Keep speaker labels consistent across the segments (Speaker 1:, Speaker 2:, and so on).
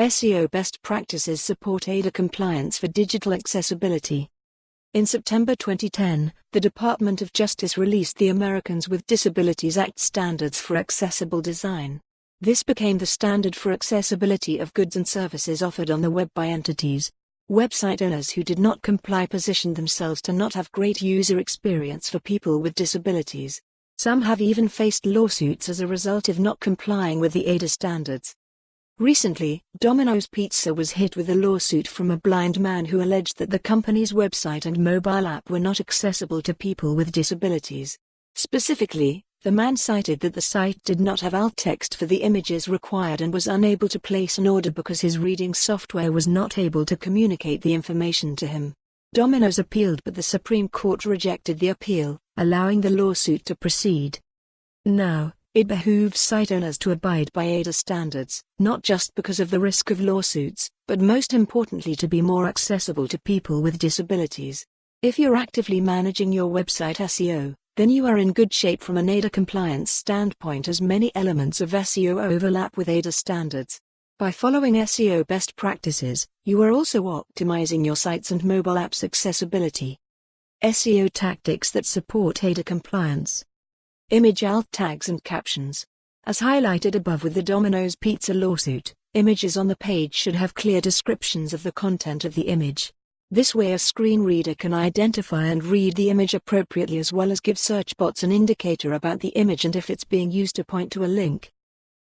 Speaker 1: SEO best practices support ADA compliance for digital accessibility. In September 2010, the Department of Justice released the Americans with Disabilities Act standards for accessible design. This became the standard for accessibility of goods and services offered on the web by entities. Website owners who did not comply positioned themselves to not have great user experience for people with disabilities. Some have even faced lawsuits as a result of not complying with the ADA standards. Recently, Domino's Pizza was hit with a lawsuit from a blind man who alleged that the company's website and mobile app were not accessible to people with disabilities. Specifically, the man cited that the site did not have alt text for the images required and was unable to place an order because his reading software was not able to communicate the information to him. Domino's appealed, but the Supreme Court rejected the appeal, allowing the lawsuit to proceed. Now, it behooves site owners to abide by ADA standards, not just because of the risk of lawsuits, but most importantly to be more accessible to people with disabilities. If you're actively managing your website SEO, then you are in good shape from an ADA compliance standpoint, as many elements of SEO overlap with ADA standards. By following SEO best practices, you are also optimizing your sites and mobile apps' accessibility. SEO tactics that support ADA compliance. Image alt tags and captions. As highlighted above with the Domino's Pizza lawsuit, images on the page should have clear descriptions of the content of the image. This way a screen reader can identify and read the image appropriately, as well as give search bots an indicator about the image and if it's being used to point to a link.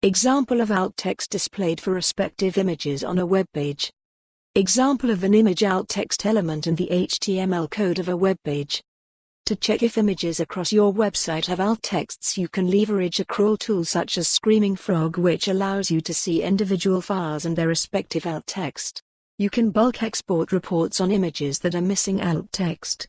Speaker 1: Example of alt text displayed for respective images on a web page. Example of an image alt text element in the HTML code of a web page. To check if images across your website have alt texts, you can leverage a crawl tool such as Screaming Frog, which allows you to see individual files and their respective alt text. You can bulk export reports on images that are missing alt text.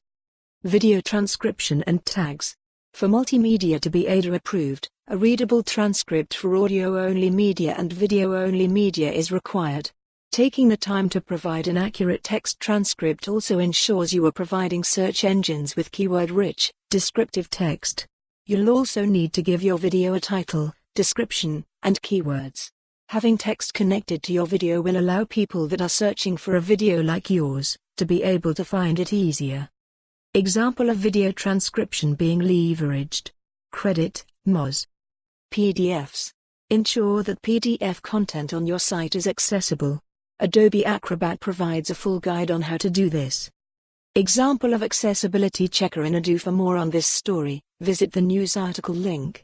Speaker 1: Video transcription and tags. For multimedia to be ADA approved, a readable transcript for audio-only media and video-only media is required. Taking the time to provide an accurate text transcript also ensures you are providing search engines with keyword-rich, descriptive text. You'll also need to give your video a title, description, and keywords. Having text connected to your video will allow people that are searching for a video like yours to be able to find it easier. Example of video transcription being leveraged. Credit, Moz. PDFs. Ensure that PDF content on your site is accessible. Adobe Acrobat provides a full guide on how to do this. Example of accessibility checker in Adobe. For more on this story, visit the news article link.